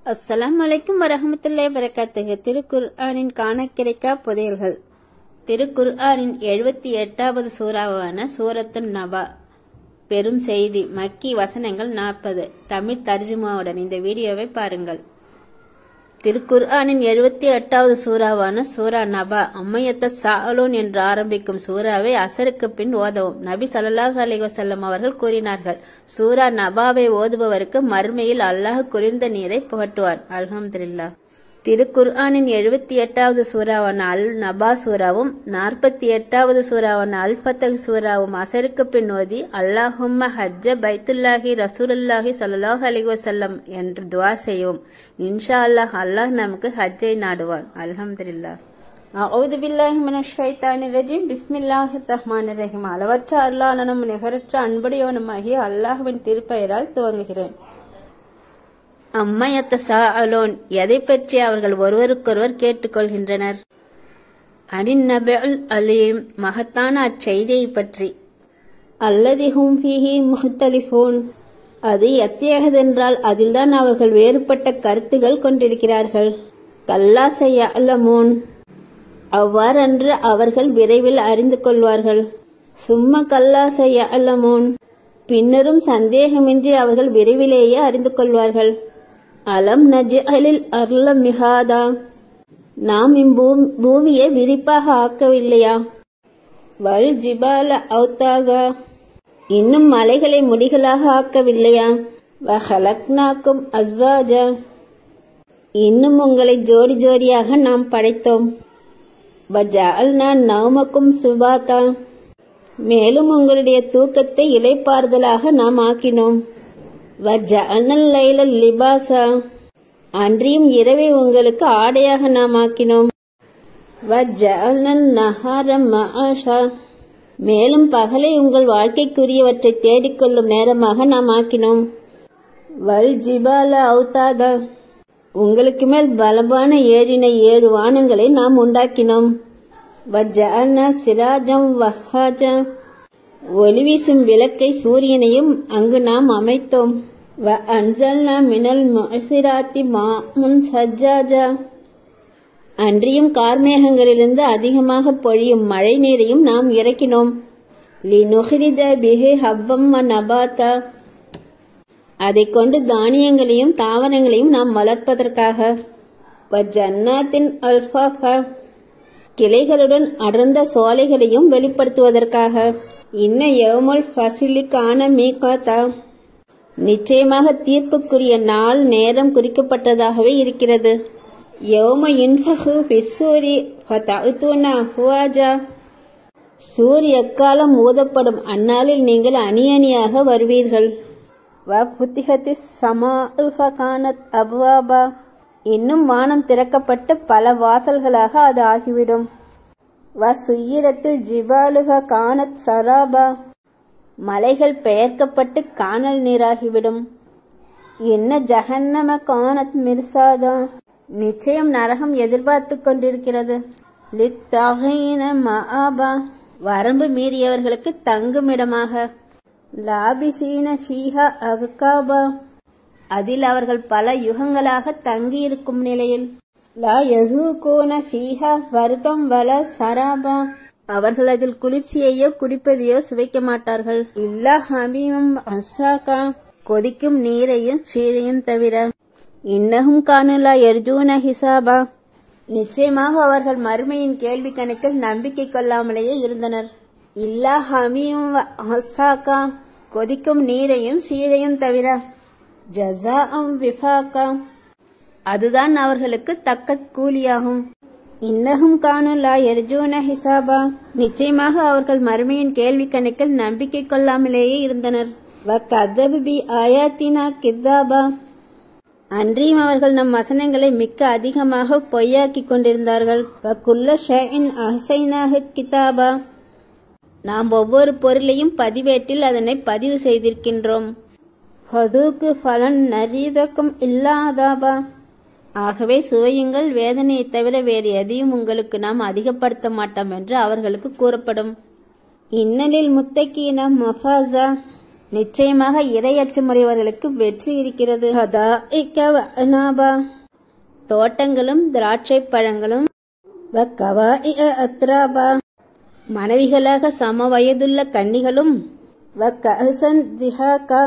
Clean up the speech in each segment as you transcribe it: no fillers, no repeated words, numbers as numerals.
அஸ்ஸலாமு அலைக்கும் வரஹ்மத்துல்லாஹி வபரகாத்துஹு. திருக்குர்ஆனின் காண கிடைக்கா புதையல்கள். திருக்குர்ஆனின் 78வது சூறாவான சூரத்துன் நபா. பெரும் செய்தி. மக்கி வசனங்கள் 40. தமிழ் தர்ஜுமாவுடன் இந்த வீடியோவை பாருங்கள். திருக்குர்ஆனின் 78வது சூறாவான சூரா நபா. அம்மையத்த சாலூன் என்று ஆரம்பிக்கும் சூறாவை அசருக்கு பின் ஓதவும் நபி ஸல்லல்லாஹு அலைஹி வஸல்லம் அவர்கள் கூறினார்கள். சூரா நபாவை ஓதுபவருக்கு மறுமையில் அல்லாஹ் குளிர்ந்த நீரை புகட்டுவான். அல்ஹம்துலில்லாஹ். திருக்குர்ஆனின் 78வது சூறாவான அல் நபா சூறாவும் 48வது சூறாவான அல் ஃபத்ஹ் சூறாவும் அசருக்கு பின் ஓதி அல்லாஹும்ம ஹஜ்ஜ பைத்துல்லாஹி ரசூலுல்லாஹி ஸல்லல்லாஹு அலைஹி வஸல்லம் என்று துஆ செய்யவும். இன்ஷா அல்லாஹ் அல்லாஹ் நமக்கு ஹஜ்ஜை நாடுவான். அல்ஹம்துலில்லாஹ். அஊது பில்லாஹி மினஷ் ஷைத்தானிர் ரஜீம். பிஸ்மில்லாஹிர் ரஹ்மானிர் ரஹீம். அளவற்ற அல்லாஹ்னும் நிகரற்ற அன்புடையவனுமாகிய அல்லாஹ்வின் திருப்பெயரால் துவங்குகிறேன். அம்மையத்த சாஅலூன், எதை பற்றி அவர்கள் ஒருவருக்கொருவர் கேட்டுக்கொள்கின்றனர். அனின் நபுல் அலீம், மகத்தான அச்செய்தியை பற்றி. அல்லதி ஹும் ஃபீஹி முஹ்தலிஃபூன், அது எத்தகையதென்றால் அதில்தான் அவர்கள் வேறுபட்ட கருத்துகள் கொண்டிருக்கிறார்கள். கல்லா ஸயஅலமூன், அவ்வாறன்று அவர்கள் விரைவில் அறிந்து கொள்வார்கள். சும்ம கல்லா ஸயஅலமூன், பின்னரும் சந்தேகமின்றி அவர்கள் விரைவிலேயே அறிந்து கொள்வார்கள். அலம் நஜ்அலில் அர்ல மிஹாதா, நாம் பூமியை விரிப்பாக ஆக்கவில்லையா? வல் ஜிபால அவுதாதா, இன்னும் மலைகளை முடிகளாக ஆக்கவில்லையா? வஹலக்னாக்கும் அஸ்வாஜா, இன்னும் உங்களை ஜோடி ஜோடியாக நாம் படைத்தோம். வஜஅல்னா நௌமக்கும் சுபாதா, மேலும் உங்களுடைய தூக்கத்தை இளைப்பாறுதலாக நாம் ஆக்கினோம். வஜஅல்னல் லைல லிபாசா, அன்றியும் இரவை உங்களுக்கு ஆடையாக நாம் ஆக்கினோம். வஜஅல்னன் நஹார மஆஷா, மேலும் பகலை உங்கள் வாழ்க்கைக்குரியவற்றை தேடிக்கொள்ளும் நேரமாக நாம் ஆக்கினோம். வல் ஜிபால அவுதாதா, உங்களுக்கு மேல் பலமான 7 வானங்களை நாம் உண்டாக்கினோம். வஜஅல்னா சிராஜம் வஹாஜா, ஒளிவீசும் விளக்கை சூரியனையும் அங்கு நாம் அமைத்தோம். வ அன்சல்னா மினல் முஅசிராத்தி மாஉன் சஜ்ஜாஜா, அன்றியும் கார்மேகங்களிலிருந்து அதிகமாக பொழியும் மழை நீரையும் நாம் இறக்கினோம். லினுஹ்ரிஜ பிஹி ஹப்பம் வ நபாதா, அதை கொண்டு தானியங்களையும் தாவரங்களையும் நாம் வளர்ப்பதற்காக. வ ஜன்னாத்தின் அல்ஃபாஃபா, கிளைகளுடன் அடர்ந்த சோலைகளையும் வெளிப்படுத்துவதற்காக. இன்ன யௌமுல் ஃபஸ்லிக்கான மீகாத்தா, நிச்சயமாக தீர்ப்புக்குரிய நாள் நேரம் குறிக்கப்பட்டதாகவே இருக்கிறது. யௌம யுன்ஃபஹு ஃபிஸ்ஸூரி ஃபதஅதுன அஃப்வாஜா, சூரிய எக்காலம் ஊதப்படும் அந்நாளில் நீங்கள் அணி அணியாக வருவீர்கள். வ ஃபுத்திஹத்திஸ் ஸமாஉ ஃபகானத் அப்வாபா, இன்னும் வானம் திறக்கப்பட்டு பல வாசல்களாக அது ஆகிவிடும். வ சுய்யிரத்தில் ஜிபாலுக கானத் சராபா, மலைகள் பெயர்க்கப்பட்டு காணல் நீராகிவிடும். என்ன ஜஹன்னம கானத் மிர்சாதா, நிச்சயம் நரகம் எதிர்பார்த்து கொண்டிருக்கிறது. லித்தகீன மஆபா, வரம்பு மீறியவர்களுக்கு தங்குமிடமாக. லாபிசீன ஃபீஹா அஹ்காபா, அதில் அவர்கள் பல யுகங்களாக தங்கியிருக்கும் நிலையில். லா யஸூகூன ஃபீஹா வர்தம் வல சராபா, அவர்கள் அதில் குளிர்ச்சியையோ குடிப்பதையோ சுவைக்க மாட்டார்கள். இல்லா ஹமீமம் அஸ்ஸாகா, கொதிக்கும் நீரையும் சீழையும் தவிர. இன்னஹும் கானு லா யர்ஜூன ஹிசாபா, நிச்சயமாக அவர்கள் மறுமையின் கேள்வி கணக்கில் நம்பிக்கை கொள்ளாமலேயே இருந்தனர். இல்லா ஹமீமம் அஸ்ஸாகா, கொதிக்கும் நீரையும் சீழையும் தவிர. ஜஸாஅம் விஃபாகா, அதுதான் அவர்களுக்கு தக்க கூலியாகும். இன்னஹும் கானு லா யர்ஜூன ஹிசாபா, நிச்சயமாக அவர்கள் மறுமையின் கேள்வி கணக்கில் நம்பிக்கை கொள்ளாமலேயே இருந்தனர். வ கதபு பி ஆயாத்தினா கித்தாபா, அன்றியும் அவர்கள் நம் வசனங்களை மிக்க அதிகமாக பொய்யாக்கி கொண்டிருந்தார்கள். வ குல்ல ஷைஇன் அஹ்ஸைனாஹு கிதாபா, நாம் ஒவ்வொரு பொருளையும் பதிவேட்டில் அதனை பதிவு செய்திருக்கின்றோம். ஹதூக்கு ஃபலன் நரீதக்கும் இல்லாதாபா, ஆகவே சுவையுங்கள், வேதனையை தவிர வேறு எதையும் உங்களுக்கு நாம் அதிகப்படுத்த மாட்டோம் என்று அவர்களுக்கு கூறப்படும். இன்னலில் முத்தகீன மஃபாஸா, நிச்சயமாக இறை அச்சமுடையவர்களுக்கு வெற்றி இருக்கிறது. ஹதாஇக வ அனாபா, தோட்டங்களும் திராட்சை பழங்களும், வ கவாஇஅ அத்ராபா, மனைவிகளாக சம வயதுள்ள கன்னிகளும், வ கஅஸன் திஹாகா,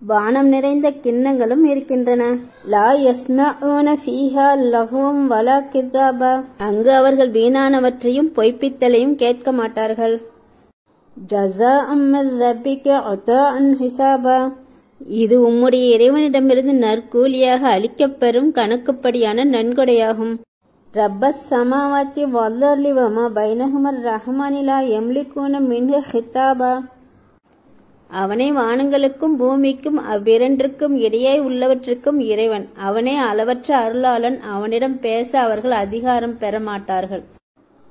வானம் நிறைந்த கிண்ணங்களும் இருக்கின்றன. லா யஸ்மஊன ஃபீஹா லஹ்வம் வலா கிதாபா, அங்கு அவர்கள் வீணானவற்றையும் பொய்ப்பித்தலையும் கேட்க மாட்டார்கள். ஜஸாஅம் மின் ரப்பிக அதாஅன் ஹிசாபா, இது உம்முடைய இறைவனிடமிருந்து நற்கூலியாக அளிக்கப்பெறும் கணக்குப்படியான நன்கொடையாகும். ரப்பஸ் ஸமாவாத்தி வல் அர்லி வமா பைனஹுமர் ரஹ்மானி லா யம்லிகூன மின்ஹு ஹிதாபா, அவனே வானங்களுக்கும் பூமிக்கும் அவ்விரண்டிற்கும் இடையே உள்ளவற்றுக்கும் இறைவன். அவனே அளவற்ற அருளாளன். அவனிடம் பேச அவர்கள் அதிகாரம் பெற மாட்டார்கள்.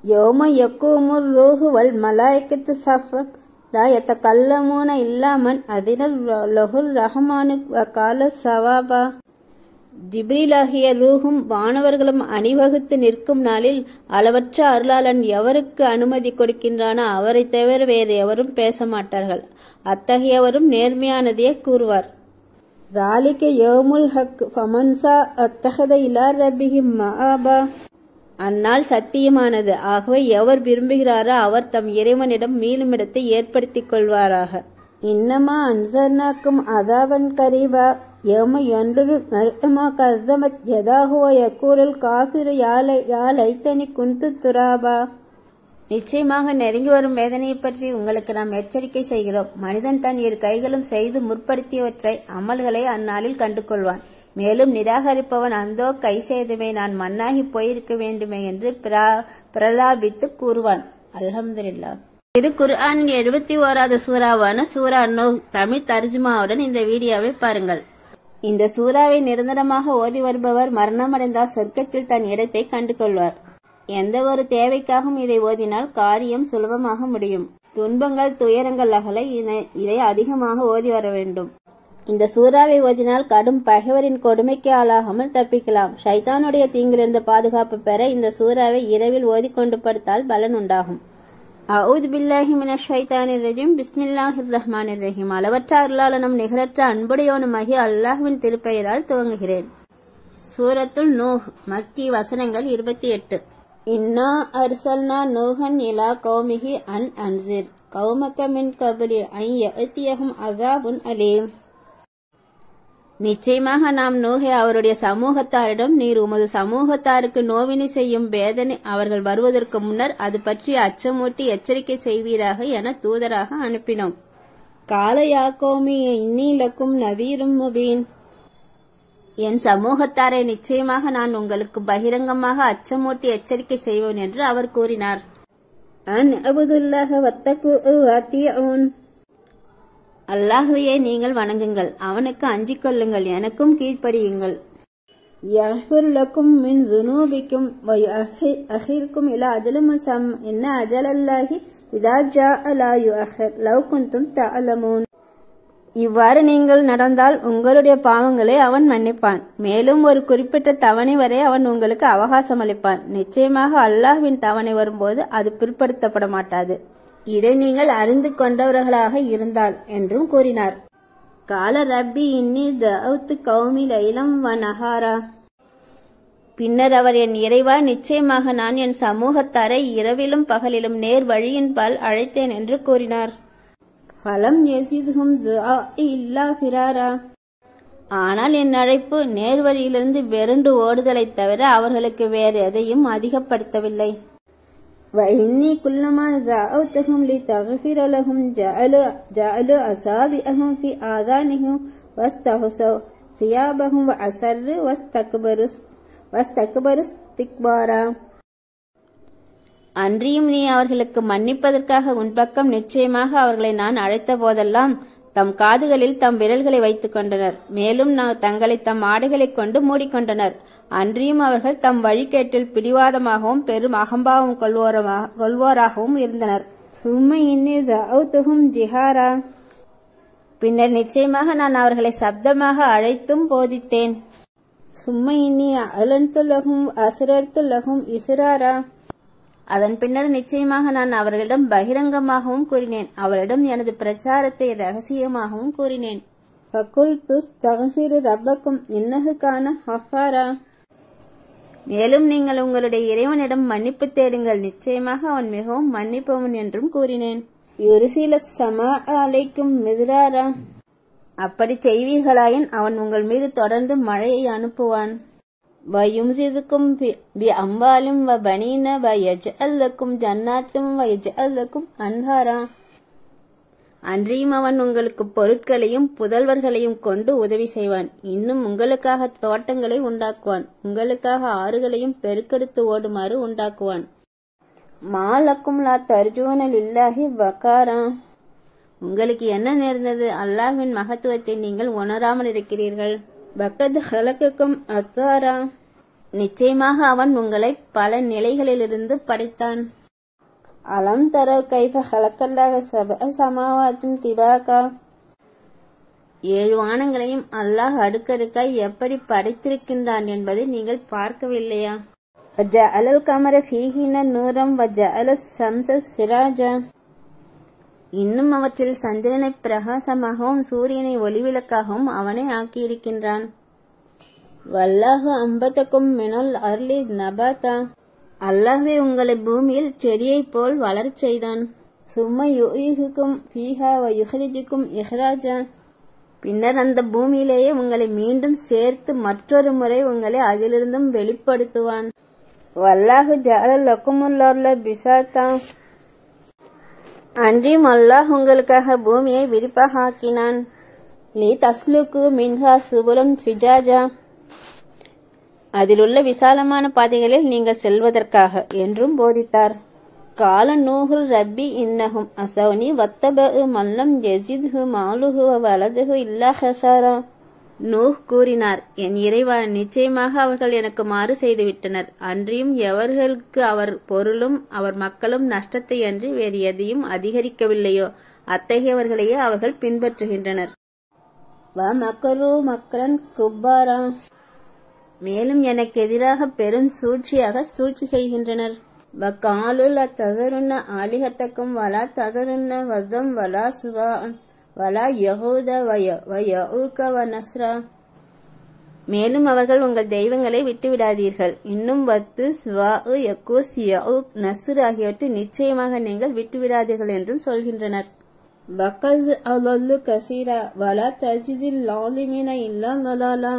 யௌம யக்கூமுர் ரூஹு வல் மலாயிகத்து ஸஃபன் லா யதகல்லமூன இல்லா மன் அதின லஹுர் ரஹ்மானு வ கால ஸவாபா, ஜிப்ரீலாகிய ரூஹும் வானவர்களும் அணிவகுத்து நிற்கும் நாளில் அளவற்ற அருளாளன் எவருக்கு அனுமதி கொடுக்கின்றானோ அவரை தவிர வேறு எவரும் பேச மாட்டார்கள். அத்தகையவரும் நேர்மையானதையே கூறுவார். ذَلِكَ يَوْمُ الْحَقِّ فَمَنْ شَاءَ اتَّخَذَ إِلَى رَبِّهِ مَآبًا, அந்நாள் சத்தியமானது. ஆகவே எவர் விரும்புகிறாரோ அவர் தம் இறைவனிடம் மீளும் இடத்தை ஏற்படுத்திக் கொள்வாராக. இன்னமா அன்சர்னாக்கும் அதாபன் கரீபா யௌம யன்துரு மர்உமா கஸ்ஸபத் யதாஹு வ யகூலுல் காஃபிரு யா லைத்தனி குன்து துராபா, நிச்சயமாக நெருங்கி வரும் வேதனையை பற்றி உங்களுக்கு நாம் எச்சரிக்கை செய்கிறோம். மனிதன் தன் இரு கைகளும் செய்து முற்படுத்தியவற்றை அமல்களை அந்நாளில் கண்டு கொள்வான். மேலும் நிராகரிப்பவன் அந்தோ கை செய்துமே நான் மண்ணாகி போயிருக்க வேண்டுமே என்று பிரலாபித்து கூறுவான். அல்ஹம்துலில்லாஹ். திருக்குர்ஆனின் 71வது சூறாவான சூரா நூஹ் தமிழ் தர்ஜுமாவுடன் இந்த வீடியோவை பாருங்கள். இந்த சூறாவை நிரந்தரமாக ஓதி வருபவர் மரணமடைந்தால் சொர்க்கத்தில் தன் இடத்தை கண்டு கொள்வார். எந்த ஒரு தேவைக்காகவும் இதை ஓதினால் காரியம் சுலபமாக முடியும். துன்பங்கள் துயரங்கள் அகல இதை அதிகமாக ஓதி வர வேண்டும். இந்த சூறாவை ஓதினால் கடும் பகைவரின் கொடுமைக்கு ஆளாகாமல் தப்பிக்கலாம். ஷைத்தானுடைய தீங்கிலிருந்து பாதுகாப்பு பெற இந்த சூறாவை இரவில் ஓதிக்கொண்டு படுத்தால் பலன் உண்டாகும். அஊது பில்லாஹி மினஷ் ஷைத்தானிர் ரஜீம். பிஸ்மில்லாஹிர் ரஹ்மானிர் ரஹீம். அளவற்ற அருளாளனும் நிகரற்ற அன்புடையவனுமாகிய அல்லாஹ்வின் திருப்பெயரால் துவங்குகிறேன். சூரத்துல் நூஹ். மக்கி. வசனங்கள் 28. இன்னா அர்சல்னா நூஹன் இலா கௌமிஹி அன் அன்சிர் கௌமக மின் கப்லி அன் யஅதியஹும் அஸாபுன் அலீம். நிச்சயமாக நாம் நூஹை அவருடைய சமூகத்தாரிடம் நீர் உமது சமூகத்தாருக்கு நோவினை செய்யும் வேதனை அவர்கள் வருவதற்கு முன்னர் அது பற்றி அச்சமூட்டி எச்சரிக்கை செய்வீராக என தூதராக அனுப்பினோம். கால யா கௌமி இன்னீ லக்கும் நதீரும் முபீன். என் சமூகத்தாரை நிச்சயமாக நான் உங்களுக்கு பகிரங்கமாக அச்சமூட்டி எச்சரிக்கை செய்வேன் என்று அவர் கூறினார். அன் அபுதுல்லாஹ வத்தகுஉ வஅத்தியூன். அல்லாஹ்வையே நீங்கள் வணங்குங்கள், அவனுக்கு அஞ்சிக் கொள்ளுங்கள், எனக்கும் கீழ்ப்படியுங்கள். யஃபிர் லக்கும் மின் ஸுனூபிக்கும் வ யுஅஹிர்கும் இலா அஜலின் முஸம்மா இன்ன அஜலல்லாஹி இதா ஜாஅ லா யுஅஹிர் லவ் குன்தும் தஅலமூன். இவ்வாறு நீங்கள் நடந்தால் உங்களுடைய பாவங்களை அவன் மன்னிப்பான். மேலும் ஒரு குறிப்பிட்ட தவணை வரை அவன் உங்களுக்கு அவகாசம் அளிப்பான். நிச்சயமாக அல்லாஹ்வின் தவணை வரும்போது அது பிற்படுத்தப்பட மாட்டாது. இதை நீங்கள் அறிந்து கொண்டவர்களாக இருந்தால் என்றும் கூறினார். கால ரப்பி இன்னி தஅவ்து கௌமி லைலம் வ நஹாரா. பின்னர் அவர் என் இறைவா, நிச்சயமாக நான் என் சமூகத்தாரை இரவிலும் பகலிலும் நேர் வழியின்பால் அழைத்தேன் என்று கூறினார். ஃபலம் யஸித்ஹும் துஆஇ இல்லா ஃபிராரா. ஆனால் என் அழைப்பு நேர் வழியிலிருந்து வெருண்டு ஓடுதலைத் தவிர அவர்களுக்கு வேறு எதையும் அதிகப்படுத்தவில்லை. وإني كلما دعوتهم لتغفر لهم جعلوا أصابعهم في آذانهم واستغشوا ثيابهم وأصروا واستكبروا استكبارا. அன்றியும் நீ அவர்களுக்கு மன்னிப்பதற்காக உன் பக்கம் நிச்சயமாக அவர்களை நான் அழைத்த போதெல்லாம் தம் காதுகளில் தம் விரல்களை வைத்துக் கொண்டனர். மேலும் தங்களை தம் ஆடைகளைக் கொண்டு மூடிக்கொண்டனர். அன்றியும் அவர்கள் தம் வழிகேட்டில் பிடிவாதமாகவும் பெரும் அகம்பாவம் கொள்வோராகவும் இருந்தனர். சும்மா இன்னி தஅவ்துஹும் ஜிஹாரா. பின்னர் நிச்சயமாக நான் அவர்களை சப்தமாக அழைத்தும் போதித்தேன். சும்மா இன்னி அலன்து லஹும் அஸ்ரர்து லஹும் இஸ்ராரா. அதன் பின்னர் நிச்சயமாக நான் அவர்களிடம் பகிரங்கமாகவும் கூறினேன், அவரிடம் எனது பிரச்சாரத்தை ரகசியமாகவும் கூறினேன். மேலும் நீங்கள் உங்களுடைய இறைவனிடம் மன்னிப்பு தேடுங்கள், நிச்சயமாக அவன் மிகவும் மன்னிப்பவன் என்றும் கூறினேன். அப்படி செய்வீர்களாயின் அவன் உங்கள் மீது தொடர்ந்து மழையை அனுப்புவான். வயும்சிதுக்கும் பி அம்பாலும் வ பனீன வ யஜ்அல் லக்கும் ஜன்னாத்தும் வ யஜ்அல் லக்கும் அன்ஹாரா. அன்றியும் அவன் உங்களுக்கு பொருட்களையும் புதல்வர்களையும் கொண்டு உதவி செய்வான். இன்னும் உங்களுக்காக தோட்டங்களை உண்டாக்குவான், உங்களுக்காக ஆறுகளையும் பெருக்கெடுத்து ஓடுமாறு உண்டாக்குவான். மாலக்கும் லா தர்ஜூன லில்லாஹி வகாரா. உங்களுக்கு என்ன நேர்ந்தது? அல்லாஹ்வின் மகத்துவத்தை நீங்கள் உணராமல் இருக்கிறீர்கள். வக்கத் ஹலகக்கும் அத்தாரா. நிச்சயமாக அவன் உங்களை பல நிலைகளிலிருந்து படைத்தான். அலம் தரவ் கைஃப ஹலக்கல்லாஹ சபஅ சமாவாத்தின் திபாகா. 7 வானங்களையும் அல்லாஹ் அடுக்கடுக்காய் எப்படி படைத்திருக்கின்றான் என்பதை நீங்கள் பார்க்கவில்லையா? வஜஅலல் கமர ஃபீஹின நூரம் வஜஅலஸ் ஷம்ஸ சிராஜா. இன்னும் அவற்றில் சந்திரனை பிரகாசமாகவும் சூரியனை ஒளிவிளக்காகவும் அவனை ஆக்கியிருக்கின்றான். வல்லாஹு அம்பதக்கும் மினல் அர்லி நபாதா. அல்லாஹ்வே உங்களை பூமியில் செடியை போல் வளரச் செய்தான். சும்ம யுஈதுக்கும் ஃபீஹா வ யுஹ்ரிஜுக்கும் இஹ்ராஜா. பின்னர் அந்த பூமியிலேயே உங்களை மீண்டும் சேர்த்து மற்றொரு முறை உங்களை அதிலிருந்தும் வெளிப்படுத்துவான். வல்லாஹு ஜஅல லக்குமுல் அர்ல பிசாத்தா. அன்றியும் அல்லாஹ் உங்களுக்காக பூமியை விரிப்பாக ஆக்கினான். லீ தஸ்லுக்கு மின்ஹா சுபுலம் ஃபிஜாஜா. அதிலுள்ள விசாலமான பாதைகளில் நீங்கள் செல்வதற்காக என்றும் போதித்தார். கால நூஹுல் ரப்பி இன்னஹும் அசௌனி வத்தபஉ மல்லம் யஸித்ஹு மாலுஹு வ வலதுஹு இல்லா ஹஸாரா. நூஹ் கூறினார், என் இறைவா, நிச்சயமாக அவர்கள் எனக்கு மாறு செய்துவிட்டனர். அன்றியும் எவர்களுக்கு அவர் பொருளும் அவர் மக்களும் நஷ்டத்தை அன்றி வேறு எதையும் அதிகரிக்கவில்லையோ அத்தகையவர்களையே அவர்கள் பின்பற்றுகின்றனர். வ மக்கரு மக்ரன் குப்பாரா. மேலும் எனக்கு எதிராக பெரும் சூழ்ச்சியாக சூழ்ச்சி செய்கின்றனர். வ காலுல் ததருன்ன ஆலிஹத்தக்கும் வலா ததருன்ன வதம் வலா சுவா வலா யஹூத வ யஊக வ நஸ்ரா. மேலும் அவர்கள் உங்கள் தெய்வங்களை விட்டுவிடாதீர்கள். இன்னும் வத்து ஸ்வாஉ யகூஸ் யஊக் நஸ்ர் ஆகியவற்றை நிச்சயமாக நீங்கள் விட்டுவிடாதீர்கள் என்றும் சொல்கின்றனர். வகஸ் அலல்லு கசீரா வலா தஜிதில் லாலிமீன இல்லா லலாலா.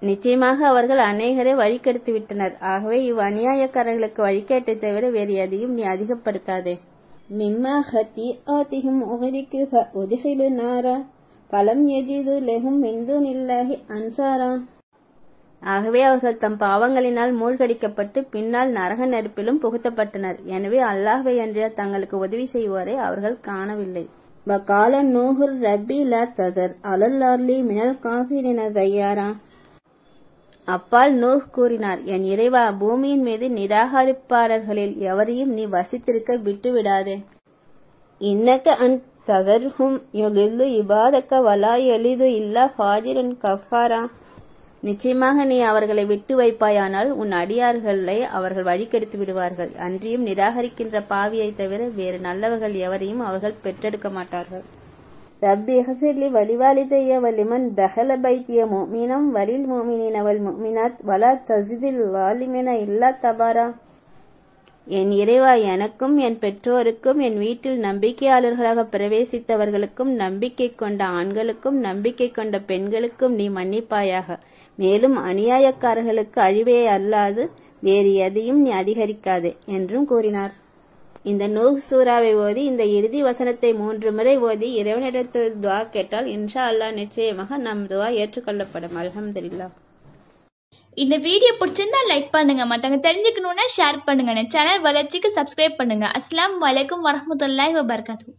நிச்சயமாக அவர்கள் அநேகரை வழிகெடுத்து விட்டனர். ஆகவே இவ்வநியாயக்காரர்களுக்கு வழிகேட்டை தவிர வேறு எதையும் நீ அதிகப்படுத்தாதே. மிம்மா ஹதீஆதிஹிம் உஹ்ரிகு ஃபஉத்ஹிலு நாரா ஃபலம் யஜிது லஹும் மின் துனில்லாஹி அன்சாரா. ஆகவே அவர்கள் தம் பாவங்களினால் மூழ்கடிக்கப்பட்டு பின்னால் நரக நெருப்பிலும் புகுத்தப்பட்டனர். எனவே அல்லாஹ்வை அன்றிய தங்களுக்கு உதவி செய்வோரை அவர்கள் காணவில்லை. வகால நூஹுர் ரப்பி லா ததர் அலல் அர்லி மினல் காஃபிரின தய்யாரா. அப்பால் நூஹ் கூறினார், என் இறைவா, பூமியின் மீது நிராகரிப்பாளர்களில் எவரையும் நீ வசித்திருக்க விட்டு விடாதே. இன்னக்க அன் ததர்ஹும் யுலில்லு இபாதக்க வலா யலிது இல்லா ஃபாஜிரன் கஃபாரா. நிச்சயமாக நீ அவர்களை விட்டு வைப்பாயானால் உன் அடியார்களை அவர்கள் வழிகெடுத்து விடுவார்கள். அன்றியும் நிராகரிக்கின்ற பாவியை தவிர வேறு நல்லவர்கள் எவரையும் அவர்கள் பெற்றெடுக்க மாட்டார்கள். ரப்பி இஃபிர்லி வலிவாலிதைய வலிமன் தஹல பைத்திய முஃமினம் வலில் முஃமினீன வல் முஃமினாத் வலா தஸிதில் ஸாலிமீன இல்லா தபாரா. என் இறைவா, எனக்கும் என் பெற்றோருக்கும் என் வீட்டில் நம்பிக்கையாளர்களாக பிரவேசித்தவர்களுக்கும் நம்பிக்கை கொண்ட ஆண்களுக்கும் நம்பிக்கை கொண்ட பெண்களுக்கும் நீ மன்னிப்பாயாக. மேலும் அநியாயக்காரர்களுக்கு அழிவே அல்லாது வேறு எதையும் நீ அதிகரிக்காதே என்றும் கூறினார். இந்த நூஹ் சூராவை ஓதி இந்த இறுதி வசனத்தை 3 முறை ஓதி இறைவனிடத்தில் துஆ கேட்டால் இன்ஷா அல்லாஹ் நிச்சயமாக நம் துஆ ஏற்றுக்கொள்ளப்படும். அல்ஹம்துலில்லாஹ். இந்த வீடியோ பிடிச்சிருந்தா லைக் பண்ணுங்க, மத்தவங்க தெரிஞ்சுக்கணும்னா ஷேர் பண்ணுங்க, சேனல் வளர்ச்சிக்கு சப்ஸ்கிரைப் பண்ணுங்க. அஸ்ஸலாமு அலைக்கும் வரஹ்மத்துல்லாஹி வபரகாத்துஹு.